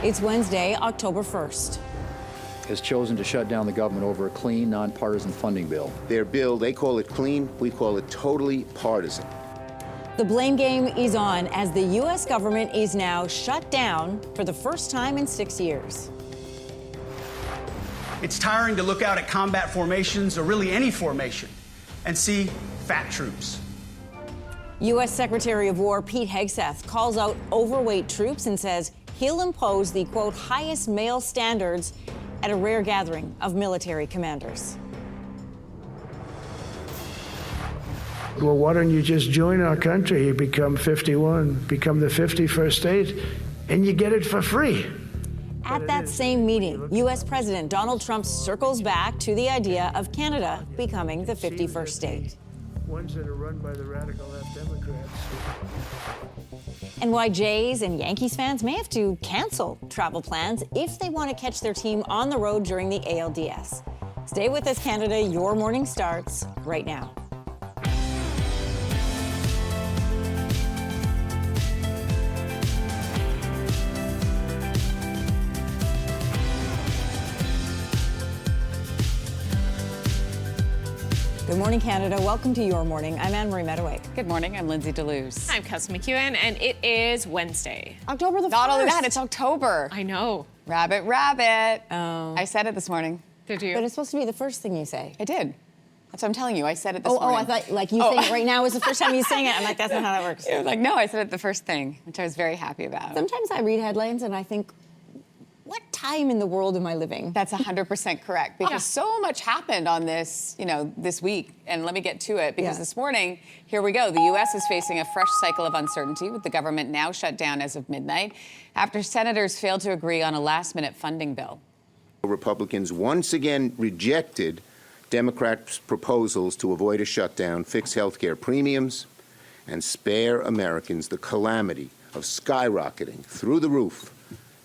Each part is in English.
It's Wednesday, October 1st. Has chosen to shut down the government over a clean, nonpartisan funding bill. Their bill, they call it clean, we call it totally partisan. The blame game is on as the U.S. government is now shut down for the first time in 6 years. It's tiring to look out at combat formations, or really any formation, and see fat troops. U.S. Secretary of War Pete Hegseth calls out overweight troops and says he'll impose the, quote, highest male standards at a rare gathering of military commanders. Well, why don't you just join our country? You become 51, become the 51st state, and you get it for free. At that same meeting, U.S. President Donald Trump circles back to the idea of Canada becoming the 51st state. Ones that are run by the radical left Democrats. And why Jays and Yankees fans may have to cancel travel plans if they want to catch their team on the road during the ALDS. Stay with us, Canada. Your morning starts right now. Good morning, Canada. Welcome to Your Morning. I'm Anne-Marie Mediwake. Good morning. I'm Lindsey Deluce. I'm Kelsey McEwen, and it is Wednesday. October the 1st. Not only that, it's October. I know. Rabbit, rabbit. Oh. I said it this morning. Did you? But it's supposed to be the first thing you say. I did. That's what I'm telling you. I said it this morning. Oh, I thought, like, you saying it right now is the first time you sang it. I'm like, that's not how that works. It was like, no, I said it the first thing, which I was very happy about. Sometimes I read headlines and I think, what time in the world am I living? That's 100% correct, because so much happened on this, this week. And let me get to it, because this morning, here we go. The U.S. is facing a fresh cycle of uncertainty, with the government now shut down as of midnight after senators failed to agree on a last-minute funding bill. Republicans once again rejected Democrats' proposals to avoid a shutdown, fix health care premiums, and spare Americans the calamity of skyrocketing through the roof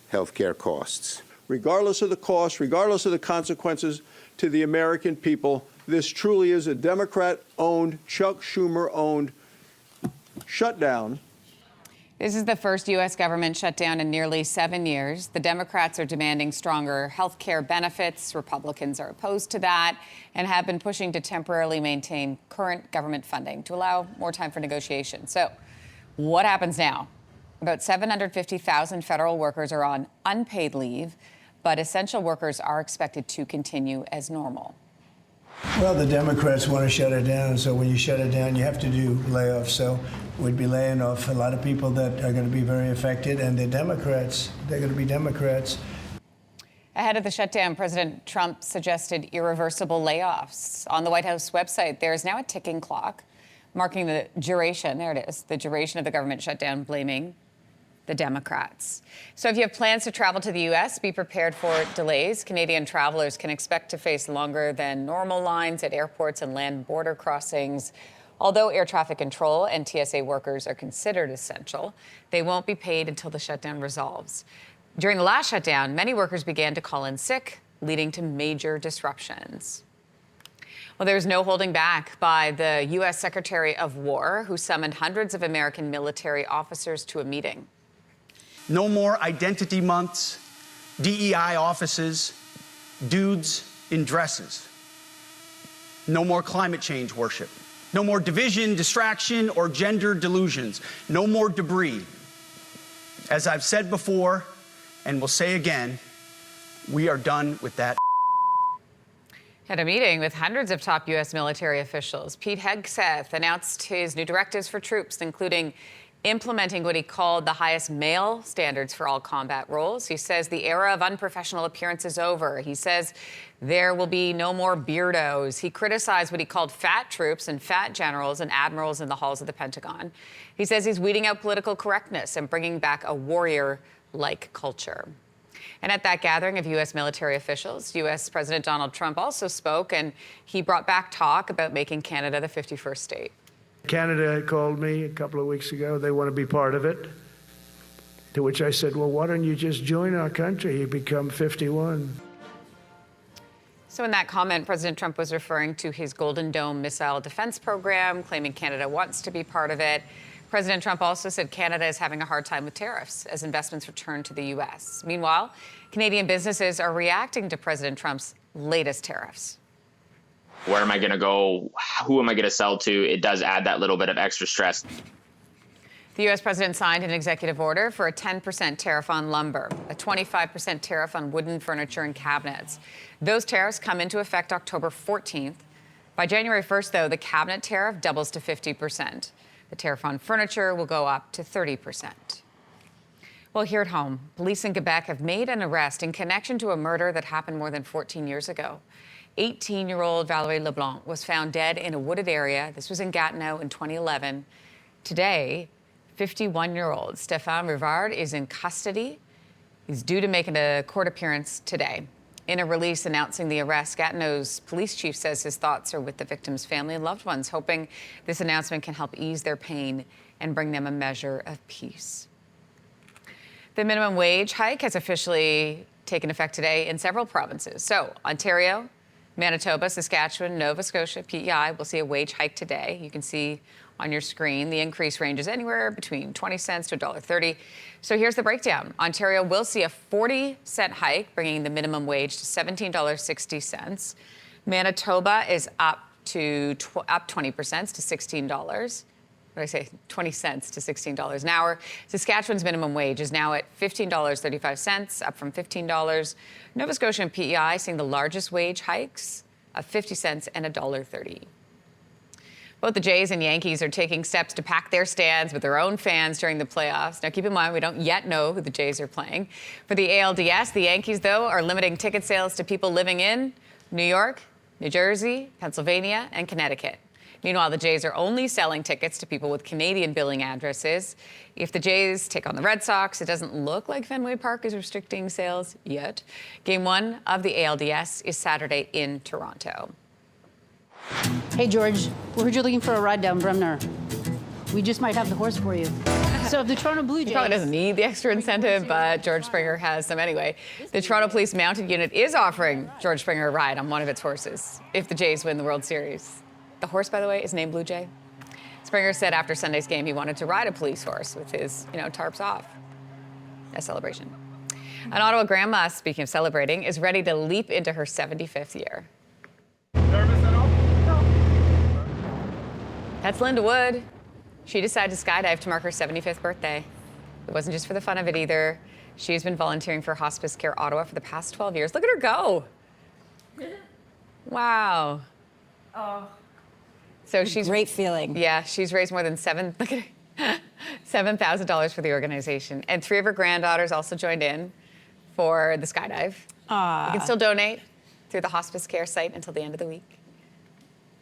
health care costs. Regardless of the cost, regardless of the consequences to the American people, this truly is a Democrat-owned, Chuck Schumer-owned shutdown. This is the first U.S. government shutdown in nearly 7 years. The Democrats are demanding stronger health care benefits. Republicans are opposed to that and have been pushing to temporarily maintain current government funding to allow more time for negotiation. So what happens now? About 750,000 federal workers are on unpaid leave, but essential workers are expected to continue as normal. Well, the Democrats want to shut it down, so when you shut it down, you have to do layoffs. So we'd be laying off a lot of people that are going to be very affected, and they're Democrats. They're going to be Democrats. Ahead of the shutdown, President Trump suggested irreversible layoffs. On the White House website, there is now a ticking clock marking the duration, there it is, the duration of the government shutdown, blaming the Democrats. So if you have plans to travel to the U.S., be prepared for delays. Canadian travelers can expect to face longer than normal lines at airports and land border crossings. Although air traffic control and TSA workers are considered essential, they won't be paid until the shutdown resolves. During the last shutdown, many workers began to call in sick, leading to major disruptions. Well, there's no holding back by the U.S. Secretary of War, who summoned hundreds of American military officers to a meeting. No more identity months, DEI offices, dudes in dresses. No more climate change worship. No more division, distraction, or gender delusions. No more debris. As I've said before, and will say again, we are done with that. At a meeting with hundreds of top U.S. military officials, Pete Hegseth announced his new directives for troops, including implementing what he called the highest male standards for all combat roles. He says the era of unprofessional appearance is over. He says there will be no more beardos. He criticized what he called fat troops and fat generals and admirals in the halls of the Pentagon. He says he's weeding out political correctness and bringing back a warrior-like culture. And at that gathering of U.S. military officials, U.S. President Donald Trump also spoke, and he brought back talk about making Canada the 51st state. Canada called me a couple of weeks ago. They want to be part of it. To which I said, well, why don't you just join our country? You become 51. So in that comment, President Trump was referring to his Golden Dome missile defense program, claiming Canada wants to be part of it. President Trump also said Canada is having a hard time with tariffs as investments return to the U.S. Meanwhile, Canadian businesses are reacting to President Trump's latest tariffs. Where am I going to go? Who am I going to sell to? It does add that little bit of extra stress. The U.S. president signed an executive order for a 10% tariff on lumber, a 25% tariff on wooden furniture and cabinets. Those tariffs come into effect October 14th. By January 1st, though, the cabinet tariff doubles to 50%. The tariff on furniture will go up to 30%. Well, here at home, police in Quebec have made an arrest in connection to a murder that happened more than 14 years ago. 18-year-old Valérie Leblanc was found dead in a wooded area. This was in Gatineau in 2011. Today, 51-year-old Stéphane Rivard is in custody. He's due to make a court appearance today. In a release announcing the arrest, Gatineau's police chief says his thoughts are with the victim's family and loved ones, hoping this announcement can help ease their pain and bring them a measure of peace. The minimum wage hike has officially taken effect today in several provinces. So, Ontario, Manitoba, Saskatchewan, Nova Scotia, PEI will see a wage hike today. You can see on your screen the increase ranges anywhere between 20 cents to $1.30. So here's the breakdown. Ontario will see a 40-cent hike, bringing the minimum wage to $17.60. Manitoba is up 20% to $16. What did I say? 20 cents to $16 an hour. Saskatchewan's minimum wage is now at $15.35, up from $15. Nova Scotia and PEI seeing the largest wage hikes of 50 cents and $1.30. Both the Jays and Yankees are taking steps to pack their stands with their own fans during the playoffs. Now, keep in mind, we don't yet know who the Jays are playing. For the ALDS, the Yankees, though, are limiting ticket sales to people living in New York, New Jersey, Pennsylvania, and Connecticut. Meanwhile, the Jays are only selling tickets to people with Canadian billing addresses. If the Jays take on the Red Sox, it doesn't look like Fenway Park is restricting sales yet. Game 1 of the ALDS is Saturday in Toronto. Hey, George, we heard you're looking for a ride down Bremner. We just might have the horse for you. So if the Toronto Blue Jays... He probably doesn't need the extra incentive, but George Springer has some anyway. The Toronto Police Mounted Unit is offering George Springer a ride on one of its horses if the Jays win the World Series. The horse, by the way, is named Blue Jay. Springer said after Sunday's game he wanted to ride a police horse with his, tarps off. A celebration. An Ottawa grandma, speaking of celebrating, is ready to leap into her 75th year. Nervous at all? No. That's Linda Wood. She decided to skydive to mark her 75th birthday. It wasn't just for the fun of it either. She's been volunteering for Hospice Care Ottawa for the past 12 years. Look at her go. Wow. Oh. So she's great feeling. Yeah, she's raised more than $7,000 for the organization, and 3 of her granddaughters also joined in for the skydive. Aww. You can still donate through the Hospice Care site until the end of the week.